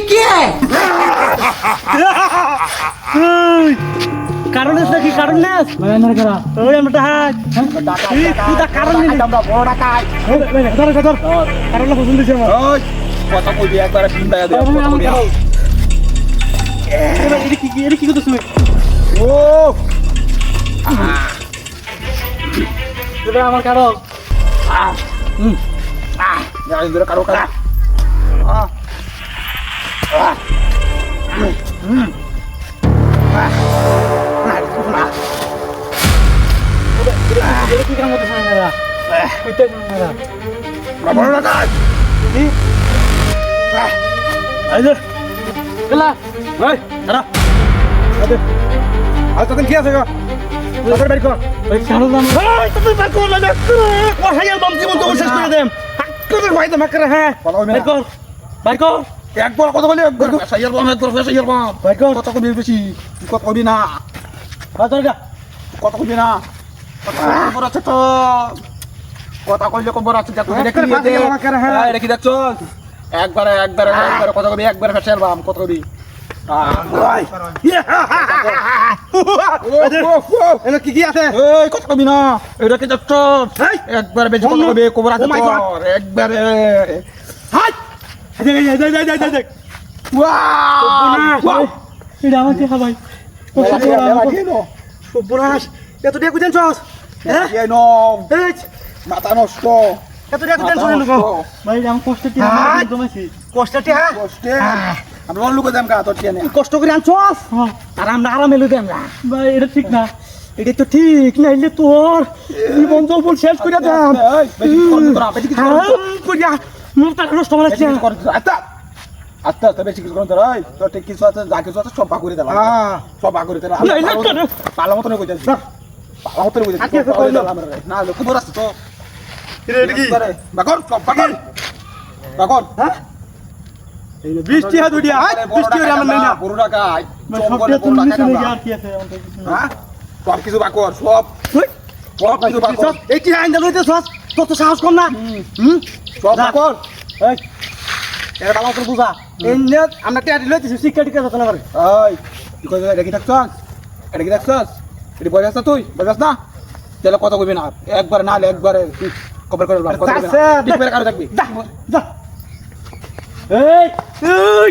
কে কারণ আছে নাকি কারণ নেস ওই আমরা হাত তুই তা কারণ নেই আমরা বড় ডাকাই ধর কারণ পছন্দ দিছে আমার ওই কথা কইবি একবার চিন্তা দে কথা কইবি এটা কি করতেছ তুই ও এটা আমার কারণ না ইন্দুর কারো কারা এটা কি কাম করতেছ না কইতে না বড় ডাকাই আইলে এলা ওই দাঁড়া আর তখন কি আছে গো তোর বাড়ি কর ওই কারণ নাম এই তুই বাড়ি কর না ও হাইয়ার বাম জীবন তো শেষ করে দেম তোর ভাই তো মাকরে হ্যাঁ বাইর কর একবার কথা বলি একবার সাইয়ার বাম একবার সাইয়ার বাম বাইর কর কথা কবি বেশি তুই কথা কবি না বাজার গা কথা কবি না খবর আছে তো কথা কইলে খবর আছে যা তুই দেখি দে এই দেখি দেখছ একবারে কথা কবি একবারে সাইয়ার বাম কথা কবি এটা কি আছে এই কথা কবি না এটা কি দেখছ একবারে বেশি কথা কবি খবর আছে তোর একবারে হাই দেখ ওয়াও এটা আমার কি ভাই সর্বনাশ এত দিয়ে কুদেন চস হ্যাঁ এই মাথা নষ্ট এত দিয়ে কুদেন চলে লোক ভাই আমি কষ্ট কি জমাইছি কষ্ট কি হ্যাঁ কষ্টে আমরা লোক দাম কা তোর টিয়া কষ্ট করে আনছস আর আমরা আরামে লই দেন ভাই এটা ঠিক না এটা তো ঠিক না ইলে তোর জীবন জল শেষ করে দাম কইয়া মুখটা নষ্ট মানে আচ্ছা তবে চিকিৎসা করুন তোর তোর ঠিক কিছু আছে যা কিছু আছে সব ভাগ করে দিলাম সব ভাগ করে দিলাম পালা মতন কইতাছি পালা মতন কইতাছি না লোক খবর আছে তো বাকর সব বাকর বাকর হ্যাঁ এই 20 টাকা দুইয়া 20 টাকা আমরা নাই না পুরো টাকা সব টাকা তুমি নিতে লাগি আর কি আছে হ্যাঁ সব কিছু বাকর সব সব কিছু বাকর এই কি আইন লইতে সস তোর তো সাহস কম না সব বাকর এই এর বাবা তো বুঝা এই নেট আমরা টিয়া লইতেছি সিকিউরিটি কাজ না করে এই তুই কই দেখি দেখছস এটা কি দেখছস এটি বজাস না তুই বজাস না তাহলে কথা কইবি না একবার না একবারে কভার করে বার কথা কইবি না ঠিক করে কারো থাকবি যা এই এই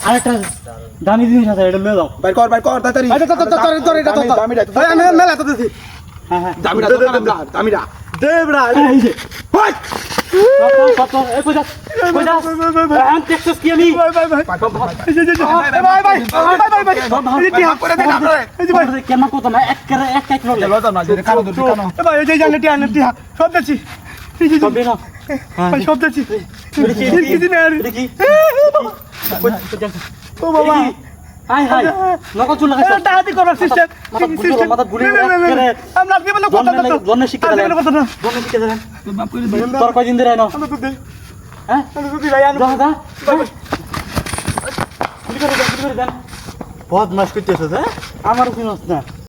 আরেকটা দামি জিনিস আছে এটা লয়ে যাও বাইর কর তাড়াতাড়ি আরে তোর এটা তো দামিটা আমি মেলা তো দিছি হ্যাঁ হ্যাঁ দামিটা দে বড়া এই যে ভাই কত এই কই যা আমি টেক্সাস কি আমি ভাই করে দে না এই যে ভাই কেন কত না এক কিলো চলো তো না যে কারো দুটি কানো ভাই এই যে জানলে টিয়া সব দেখছি সব দে না ভাই সব দেখছি দেখি ও বাবা হাই হাই নকল চুল লাগাইছ টাহাতি করার সিস্টেম মাথা গুলি আমরা আজকে বলে কথা না জন্য শিখতে দিলেন জন্য শিখতে দিলেন তোর কয়দিন ধরে আইনো আমরা তো দেই হ্যাঁ আমরা তো দিই ভাই আনো দাদা গুলি করে দেন বহুত মাস করতেছ হ্যাঁ আমার কোনো না